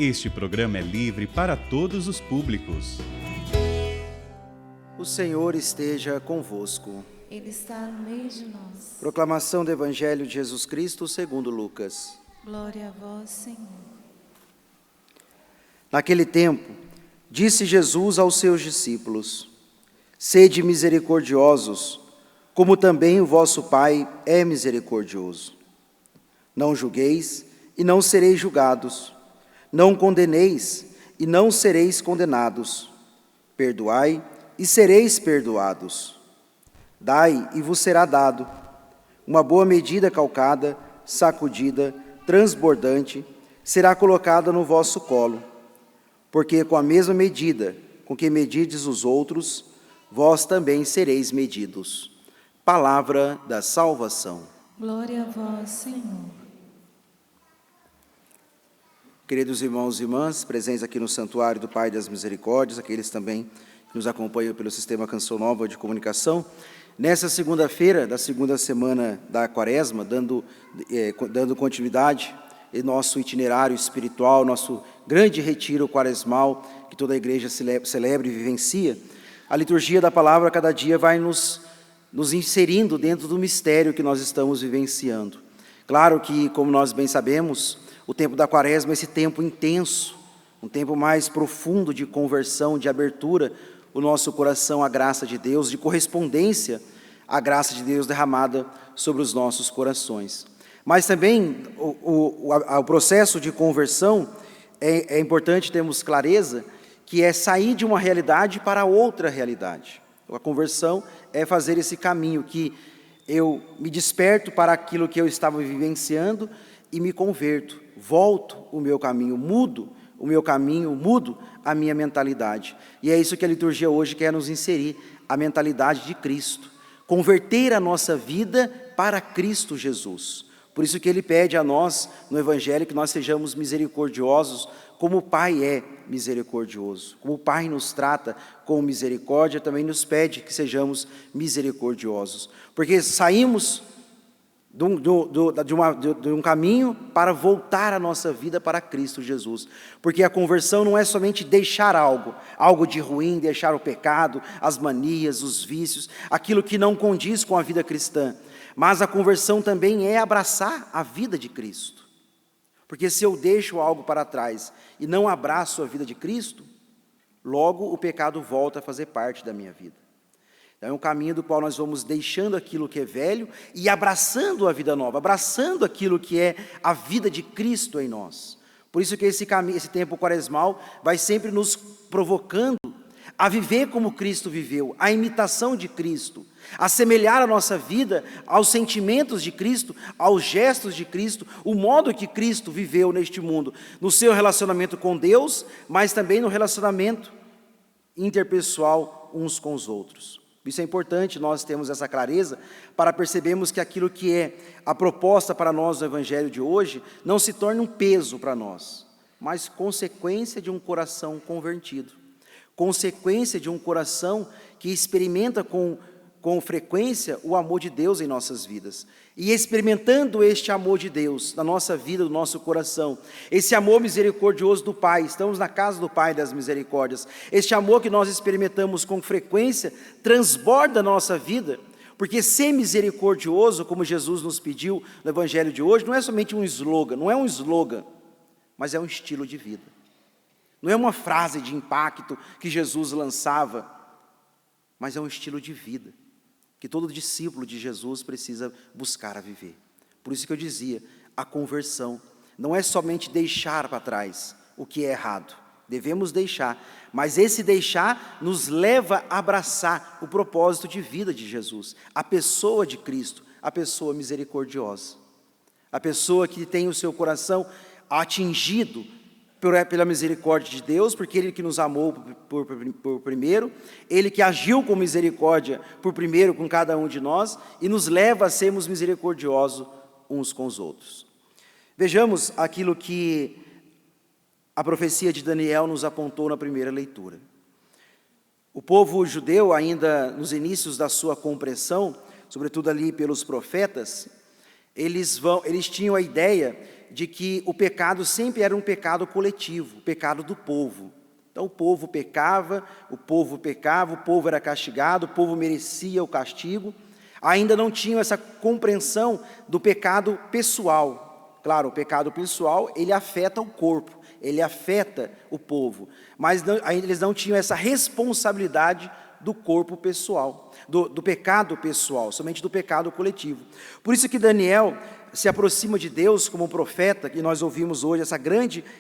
Este programa é livre para todos os públicos. O Senhor esteja convosco. Ele está no meio de nós. Proclamação do Evangelho de Jesus Cristo segundo Lucas. Glória a vós, Senhor. Naquele tempo, disse Jesus aos seus discípulos: Sede misericordiosos, como também o vosso Pai é misericordioso. Não julgueis e não sereis julgados. Não condeneis e não sereis condenados. Perdoai e sereis perdoados. Dai e vos será dado. Uma boa medida calcada, sacudida, transbordante, será colocada no vosso colo. Porque com a mesma medida com que medides os outros, vós também sereis medidos. Palavra da salvação. Glória a vós, Senhor. Queridos irmãos e irmãs, presentes aqui no Santuário do Pai das Misericórdias, aqueles também que nos acompanham pelo Sistema Canção Nova de Comunicação, nessa segunda-feira da segunda semana da Quaresma, dando continuidade em nosso itinerário espiritual, nosso grande retiro quaresmal, que toda a igreja celebra e vivencia, a liturgia da palavra cada dia vai nos inserindo dentro do mistério que nós estamos vivenciando. Claro que, como nós bem sabemos, o tempo da Quaresma é esse tempo intenso, um tempo mais profundo de conversão, de abertura, o nosso coração à graça de Deus, de correspondência à graça de Deus derramada sobre os nossos corações. Mas também o processo de conversão é importante termos clareza que é sair de uma realidade para outra realidade. A conversão é fazer esse caminho que eu me desperto para aquilo que eu estava vivenciando e me converto, volto o meu caminho, mudo o meu caminho, mudo a minha mentalidade. E é isso que a liturgia hoje quer nos inserir, a mentalidade de Cristo. Converter a nossa vida para Cristo Jesus. Por isso que Ele pede a nós, no Evangelho, que nós sejamos misericordiosos, como o Pai é misericordioso. Como o Pai nos trata com misericórdia, também nos pede que sejamos misericordiosos. Porque saímos de um caminho para voltar a nossa vida para Cristo Jesus. Porque a conversão não é somente deixar algo de ruim, deixar o pecado, as manias, os vícios, aquilo que não condiz com a vida cristã. Mas a conversão também é abraçar a vida de Cristo. Porque se eu deixo algo para trás e não abraço a vida de Cristo, logo o pecado volta a fazer parte da minha vida. Então é um caminho do qual nós vamos deixando aquilo que é velho e abraçando a vida nova, abraçando aquilo que é a vida de Cristo em nós. Por isso que esse tempo quaresmal vai sempre nos provocando a viver como Cristo viveu, a imitação de Cristo, a assemelhar a nossa vida aos sentimentos de Cristo, aos gestos de Cristo, o modo que Cristo viveu neste mundo, no seu relacionamento com Deus, mas também no relacionamento interpessoal uns com os outros. Isso é importante, nós temos essa clareza para percebermos que aquilo que é a proposta para nós no Evangelho de hoje não se torne um peso para nós, mas consequência de um coração convertido, consequência de um coração que experimenta com frequência o amor de Deus em nossas vidas. E experimentando este amor de Deus na nossa vida, no nosso coração, esse amor misericordioso do Pai, estamos na casa do Pai das misericórdias, este amor que nós experimentamos com frequência, transborda na nossa vida, porque ser misericordioso, como Jesus nos pediu no Evangelho de hoje, não é somente um slogan, não é um slogan, mas é um estilo de vida. Não é uma frase de impacto que Jesus lançava, mas é um estilo de vida que todo discípulo de Jesus precisa buscar a viver. Por isso que eu dizia, a conversão não é somente deixar para trás o que é errado, devemos deixar, mas esse deixar nos leva a abraçar o propósito de vida de Jesus, a pessoa de Cristo, a pessoa misericordiosa, a pessoa que tem o seu coração atingido pela misericórdia de Deus, porque Ele que nos amou por primeiro, Ele que agiu com misericórdia por primeiro com cada um de nós, e nos leva a sermos misericordiosos uns com os outros. Vejamos aquilo que a profecia de Daniel nos apontou na primeira leitura. O povo judeu, ainda nos inícios da sua compreensão, sobretudo ali pelos profetas, eles tinham a ideia de que o pecado sempre era um pecado coletivo, o pecado do povo. Então o povo pecava, o povo era castigado, o povo merecia o castigo. Ainda não tinham essa compreensão do pecado pessoal. Claro, o pecado pessoal, ele afeta o corpo, ele afeta o povo, mas eles não tinham essa responsabilidade do corpo pessoal, do pecado pessoal, somente do pecado coletivo. Por isso que Daniel se aproxima de Deus como um profeta, que nós ouvimos hoje,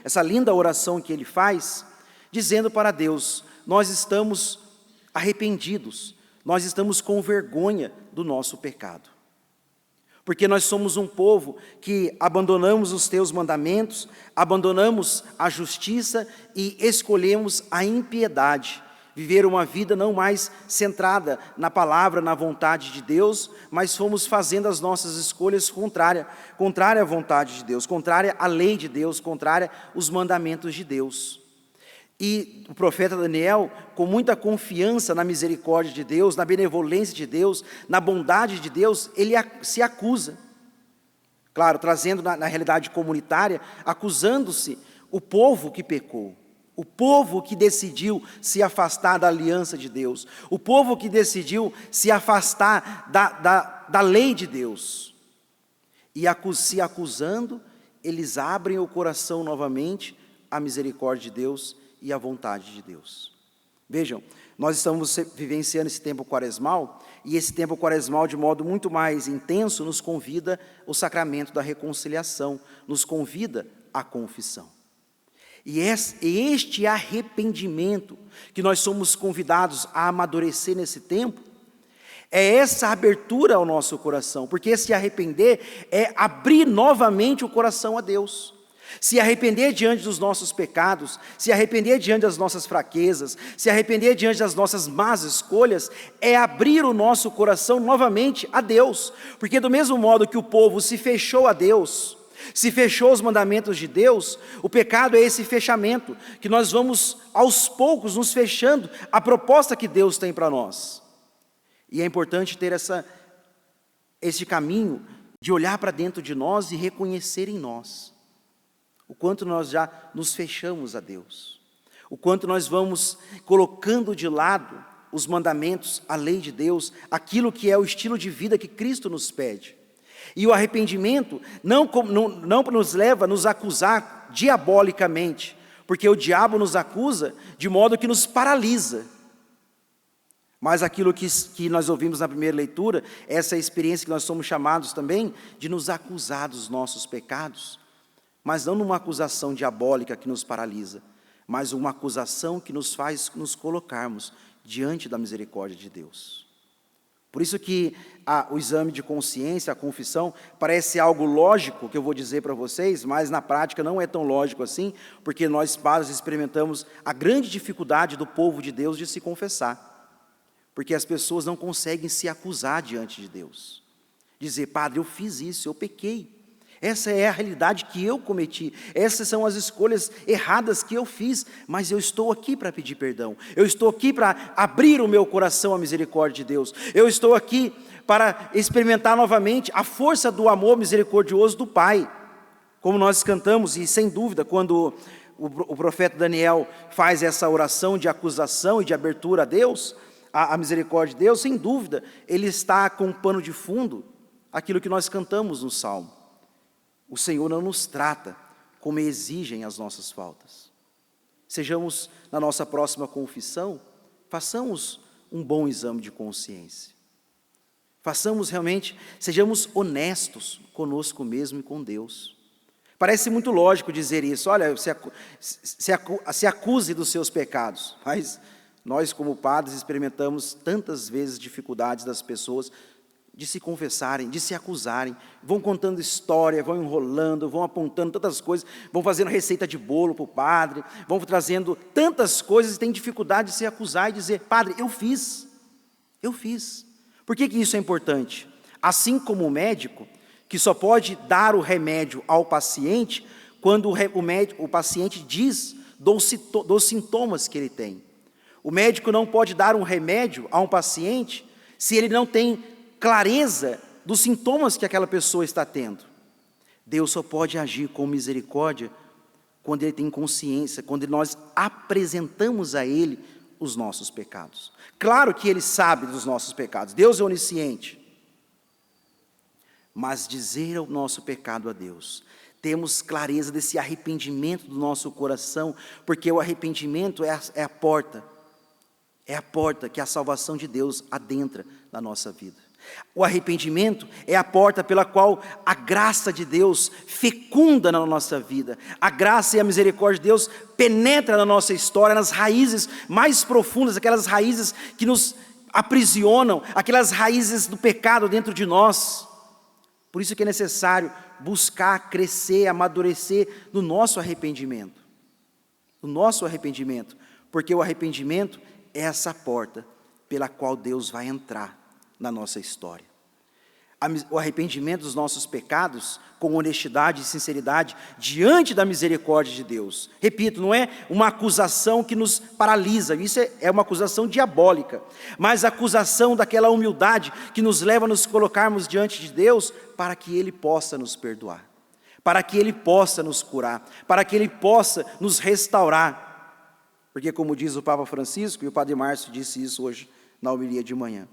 essa linda oração que ele faz, dizendo para Deus: nós estamos arrependidos, nós estamos com vergonha do nosso pecado. Porque nós somos um povo que abandonamos os teus mandamentos, abandonamos a justiça e escolhemos a impiedade. Viver uma vida não mais centrada na palavra, na vontade de Deus, mas fomos fazendo as nossas escolhas contrária à vontade de Deus, contrária à lei de Deus, contrária aos mandamentos de Deus. E o profeta Daniel, com muita confiança na misericórdia de Deus, na benevolência de Deus, na bondade de Deus, ele se acusa. Claro, trazendo na realidade comunitária, acusando-se o povo que pecou, o povo que decidiu se afastar da aliança de Deus, o povo que decidiu se afastar da lei de Deus. E se acusando, eles abrem o coração novamente à misericórdia de Deus e a vontade de Deus. Vejam, nós estamos vivenciando esse tempo quaresmal, e esse tempo quaresmal, de modo muito mais intenso, nos convida o sacramento da reconciliação, nos convida à confissão. E este arrependimento que nós somos convidados a amadurecer nesse tempo, é essa abertura ao nosso coração, porque esse arrepender é abrir novamente o coração a Deus. Se arrepender diante dos nossos pecados, se arrepender diante das nossas fraquezas, se arrepender diante das nossas más escolhas, é abrir o nosso coração novamente a Deus. Porque do mesmo modo que o povo se fechou a Deus, se fechou aos mandamentos de Deus, o pecado é esse fechamento, que nós vamos aos poucos nos fechando à proposta que Deus tem para nós. E é importante ter esse caminho de olhar para dentro de nós e reconhecer em nós o quanto nós já nos fechamos a Deus, o quanto nós vamos colocando de lado os mandamentos, a lei de Deus, aquilo que é o estilo de vida que Cristo nos pede. E o arrependimento não nos leva a nos acusar diabolicamente, porque o diabo nos acusa de modo que nos paralisa. Mas aquilo que nós ouvimos na primeira leitura, essa experiência que nós somos chamados também de nos acusar dos nossos pecados, mas não numa acusação diabólica que nos paralisa, mas uma acusação que nos faz nos colocarmos diante da misericórdia de Deus. Por isso que o exame de consciência, a confissão, parece algo lógico, que eu vou dizer para vocês, mas na prática não é tão lógico assim, porque nós padres experimentamos a grande dificuldade do povo de Deus de se confessar, porque as pessoas não conseguem se acusar diante de Deus, dizer: padre, eu fiz isso, eu pequei. Essa é a realidade que eu cometi, essas são as escolhas erradas que eu fiz, mas eu estou aqui para pedir perdão, eu estou aqui para abrir o meu coração à misericórdia de Deus, eu estou aqui para experimentar novamente a força do amor misericordioso do Pai, como nós cantamos. E sem dúvida, quando o profeta Daniel faz essa oração de acusação e de abertura a Deus, a misericórdia de Deus, sem dúvida, ele está com um pano de fundo, aquilo que nós cantamos no Salmo: o Senhor não nos trata como exigem as nossas faltas. Sejamos, na nossa próxima confissão, façamos um bom exame de consciência. Façamos realmente, sejamos honestos conosco mesmo e com Deus. Parece muito lógico dizer isso: olha, se acuse dos seus pecados. Mas nós, como padres, experimentamos tantas vezes dificuldades das pessoas de se confessarem, de se acusarem, vão contando história, vão enrolando, vão apontando tantas coisas, vão fazendo receita de bolo para o padre, vão trazendo tantas coisas e têm dificuldade de se acusar e dizer: padre, eu fiz. Por que isso é importante? Assim como o médico, que só pode dar o remédio ao paciente quando o paciente diz dos sintomas que ele tem. O médico não pode dar um remédio a um paciente se ele não tem clareza dos sintomas que aquela pessoa está tendo. Deus só pode agir com misericórdia quando Ele tem consciência, quando nós apresentamos a Ele os nossos pecados. Claro que Ele sabe dos nossos pecados, Deus é onisciente. Mas dizer o nosso pecado a Deus, temos clareza desse arrependimento do nosso coração, porque o arrependimento é a porta que a salvação de Deus adentra na nossa vida. O arrependimento é a porta pela qual a graça de Deus fecunda na nossa vida. A graça e a misericórdia de Deus penetra na nossa história, nas raízes mais profundas, aquelas raízes que nos aprisionam, aquelas raízes do pecado dentro de nós. Por isso que é necessário buscar, crescer, amadurecer no nosso arrependimento. No nosso arrependimento. Porque o arrependimento é essa porta pela qual Deus vai entrar na nossa história. O arrependimento dos nossos pecados, com honestidade e sinceridade, diante da misericórdia de Deus. Repito, não é uma acusação que nos paralisa, isso é uma acusação diabólica, mas a acusação daquela humildade que nos leva a nos colocarmos diante de Deus, para que Ele possa nos perdoar, para que Ele possa nos curar, para que Ele possa nos restaurar. Porque como diz o Papa Francisco, e o Padre Márcio disse isso hoje na homilia de manhã,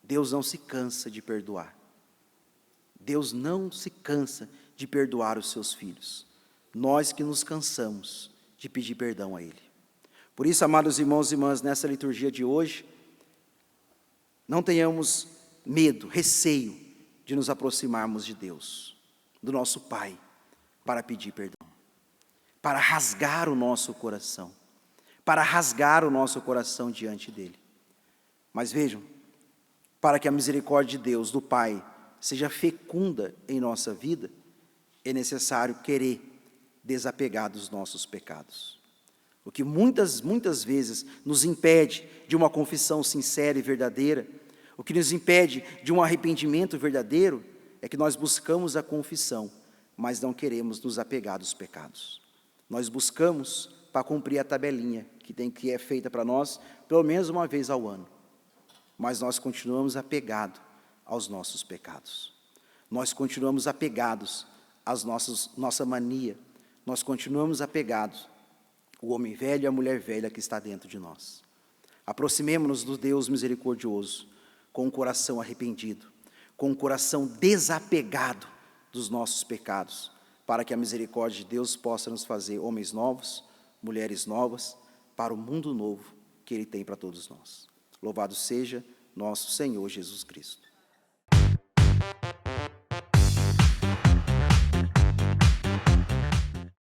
Deus não se cansa de perdoar. Deus não se cansa de perdoar os seus filhos. Nós que nos cansamos de pedir perdão a Ele. Por isso, amados irmãos e irmãs, nessa liturgia de hoje, não tenhamos medo, receio de nos aproximarmos de Deus, do nosso Pai, para pedir perdão, para rasgar o nosso coração, diante dEle. Mas vejam, para que a misericórdia de Deus, do Pai, seja fecunda em nossa vida, é necessário querer desapegar dos nossos pecados. O que muitas vezes nos impede de uma confissão sincera e verdadeira, o que nos impede de um arrependimento verdadeiro, é que nós buscamos a confissão, mas não queremos nos apegar dos pecados. Nós buscamos para cumprir a tabelinha que é feita para nós, pelo menos uma vez ao ano. Mas nós continuamos apegados aos nossos pecados. Nós continuamos apegados às nossa mania. Nós continuamos apegados ao homem velho e à mulher velha que está dentro de nós. Aproximemo-nos do Deus misericordioso, com o coração arrependido, com o coração desapegado dos nossos pecados, para que a misericórdia de Deus possa nos fazer homens novos, mulheres novas, para o mundo novo que Ele tem para todos nós. Louvado seja nosso Senhor Jesus Cristo.